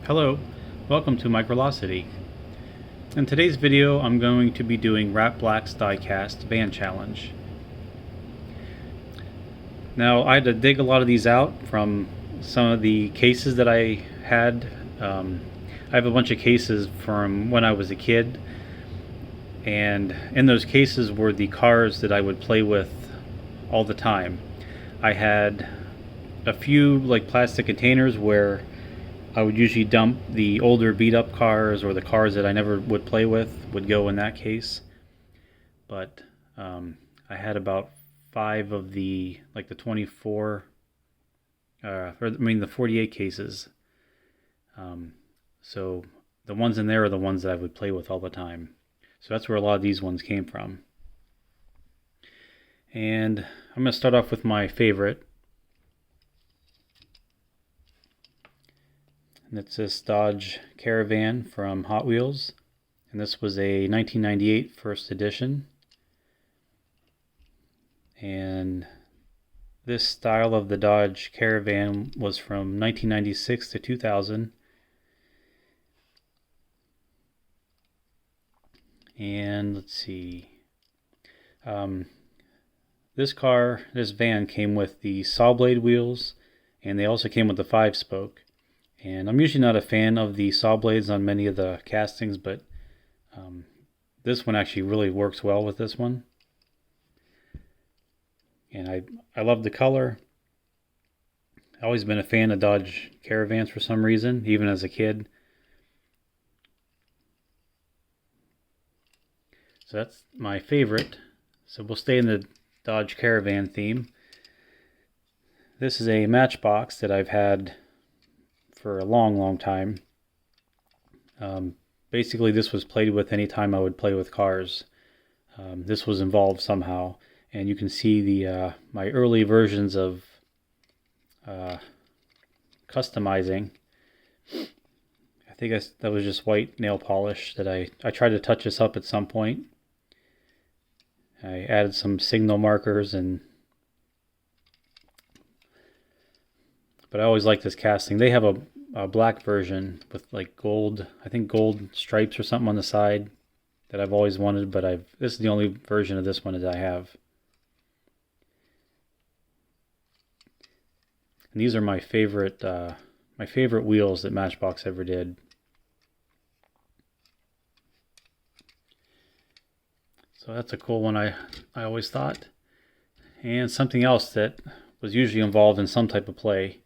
Hello, welcome to Microlocity. In today's video I'm going to be doing Rat Black's Diecast Van Challenge. Now I had to dig a lot of these out from some of the cases that I had. I have a bunch of cases from when I was a kid, and in those cases were the cars that I would play with all the time. I had a few like plastic containers where I would usually dump the older beat up cars, or the cars that I never would play with would go in that case. But I had about 5 of the 24, the 48 cases. So the ones in there are the ones that I would play with all the time. So that's where a lot of these ones came from. And I'm going to start off with my favorite. And it's this Dodge Caravan from Hot Wheels. And this was a 1998 first edition. And this style of the Dodge Caravan was from 1996 to 2000. And let's see. This van came with the saw blade wheels, and they also came with the 5-spoke. And I'm usually not a fan of the saw blades on many of the castings, but this one actually really works well with this one. And I love the color. I've always been a fan of Dodge Caravans for some reason, even as a kid. So that's my favorite. So we'll stay in the Dodge Caravan theme. This is a matchbox that I've had for a long time. Basically this was played with anytime I would play with cars. This was involved somehow, and you can see the my early versions of customizing. I think that was just white nail polish that I tried to touch this up at some point. I added some signal markers, but I always like this casting. They have a black version with like gold, I think gold stripes or something on the side that I've always wanted, but this is the only version of this one that I have. And these are my favorite wheels that Matchbox ever did. So that's a cool one, I always thought. And something else that was usually involved in some type of play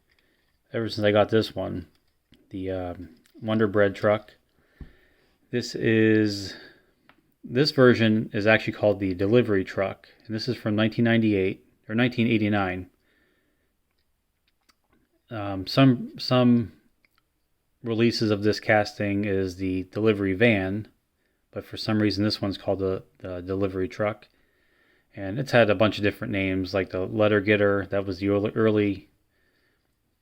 ever since I got this one, the Wonder Bread truck. This version is actually called the delivery truck, and this is from 1998 or 1989. Some releases of this casting is the delivery van, but for some reason this one's called the delivery truck. And it's had a bunch of different names, like the letter getter. That was the early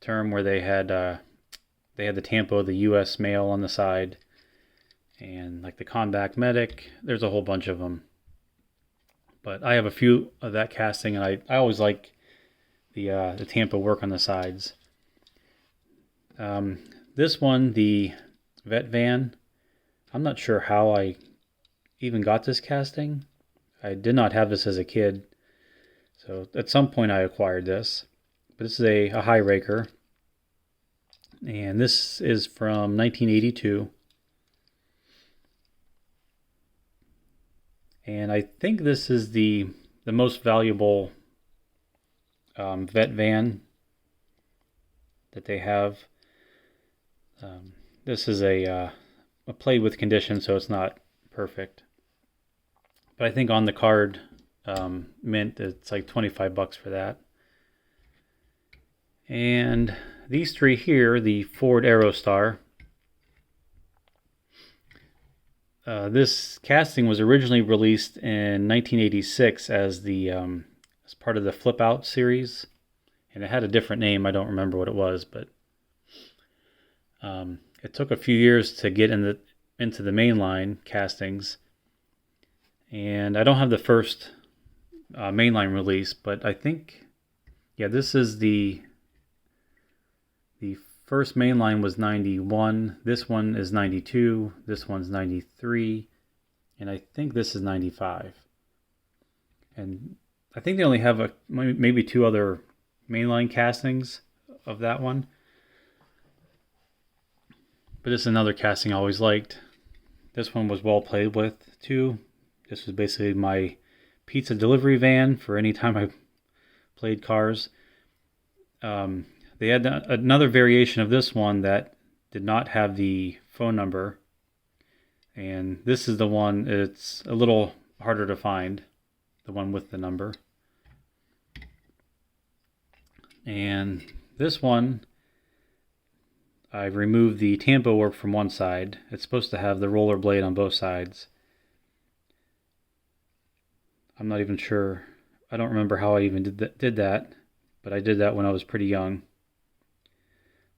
term where they had the Tampo, the U.S. mail on the side, and like the Combat Medic. There's a whole bunch of them, but I have a few of that casting, and I always like the Tampo work on the sides. This one, the Vet Van, I'm not sure how I even got this casting. I did not have this as a kid, so at some point I acquired this. But this is a high raker, and this is from 1982. And I think this is the most valuable vet van that they have. This is a played with condition, so it's not perfect. But I think on the card mint, it's like $25 for that. And these three here, the Ford Aerostar. This casting was originally released in 1986 as as part of the Flip Out series, and it had a different name. I don't remember what it was, but it took a few years to get into the mainline castings. And I don't have the first mainline release, but I think, yeah, this is the first main line was 91. This one is 92. This one's 93. And I think this is 95. And I think they only have maybe 2 other mainline castings of that one. But this is another casting I always liked. This one was well played with too. This was basically my pizza delivery van for any time I played cars. They had another variation of this one that did not have the phone number. And this is the one, it's a little harder to find, the one with the number. And this one, I removed the tampo work from one side. It's supposed to have the roller blade on both sides. I'm not even sure. I don't remember how I even did that, but I did that when I was pretty young.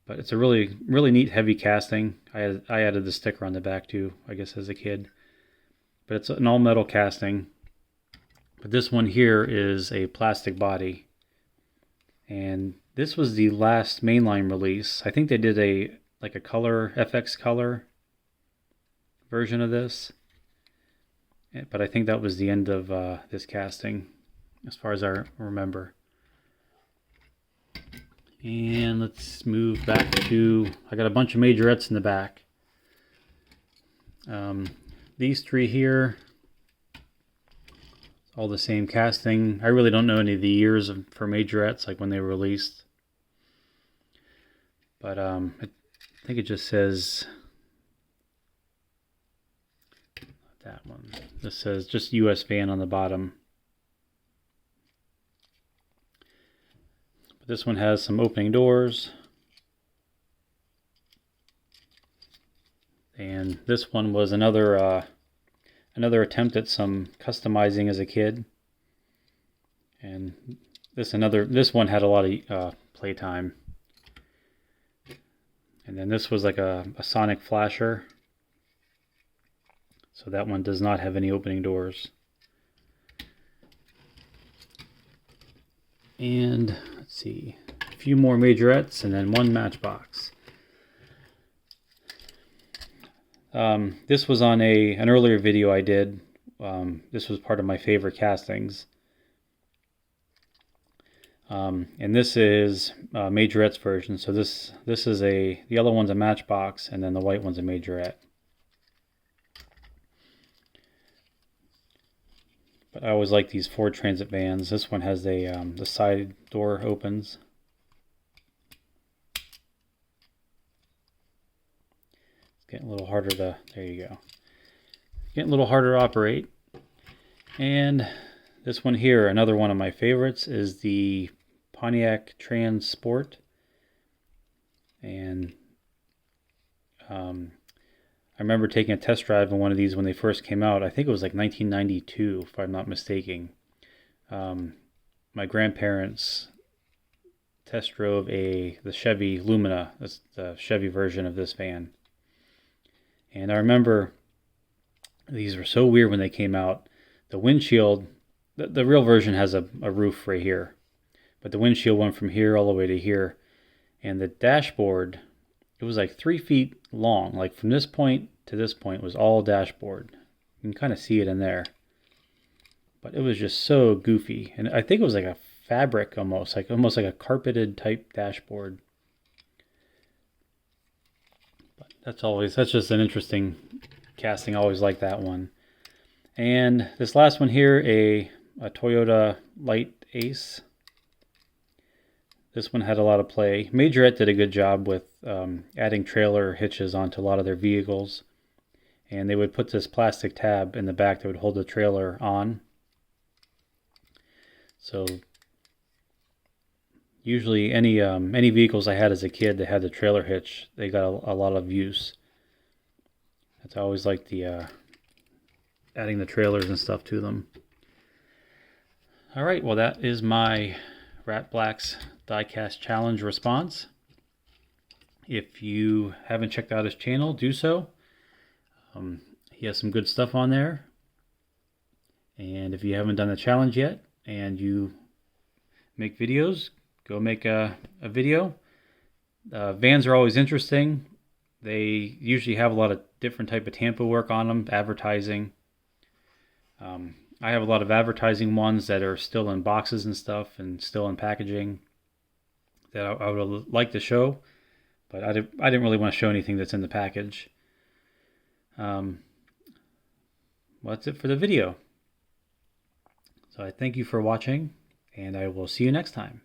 But it's a really neat heavy casting. I added the sticker on the back too, I guess as a kid. But it's an all metal casting. But this one here is a plastic body. And this was the last mainline release. I think they did a color, FX color version of this. But I think that was the end of this casting, as far as I remember. And let's move back to, I got a bunch of majorettes in the back. These 3 here, all the same casting. I really don't know any of the years for majorettes, like when they were released. But I think it just says, that one. This says just US van on the bottom. But this one has some opening doors. And this one was another attempt at some customizing as a kid. And this one had a lot of playtime. And then this was like a sonic flasher. So that one does not have any opening doors. And let's see, a few more majorettes and then 1 matchbox. This was on an earlier video I did. This was part of my favorite castings. And this is majorette's version. So this is the yellow one's a matchbox, and then the white one's a majorette. But I always like these Ford Transit vans. This one has the side door opens. It's getting a little harder to, there you go. Getting a little harder to operate. And this one here, another one of my favorites, is the Pontiac Transport. And I remember taking a test drive on one of these when they first came out. I think it was like 1992, if I'm not mistaken. My grandparents test drove the Chevy Lumina. That's the Chevy version of this van. And I remember these were so weird when they came out. The windshield, the real version has a roof right here. But the windshield went from here all the way to here. And the dashboard, it was like 3 feet long. Like from this point to this point was all dashboard. You can kind of see it in there. But it was just so goofy. And I think it was like a fabric almost like a carpeted type dashboard. But that's just an interesting casting. I always like that one. And this last one here, a Toyota Light Ace. This one had a lot of play. Majorette did a good job with adding trailer hitches onto a lot of their vehicles. And they would put this plastic tab in the back that would hold the trailer on. So usually any vehicles I had as a kid that had the trailer hitch, they got a lot of use. That's I always liked the adding the trailers and stuff to them. All right, well that is my Rat Black's Diecast Challenge response. If you haven't checked out his channel, do so. He has some good stuff on there. And if you haven't done the challenge yet and you make videos, go make a video. Vans are always interesting. They usually have a lot of different type of tampo work on them, advertising. I have a lot of advertising ones that are still in boxes and stuff and still in packaging that I would like to show, but I didn't really want to show anything that's in the package. Well, that's it for the video. So I thank you for watching, and I will see you next time.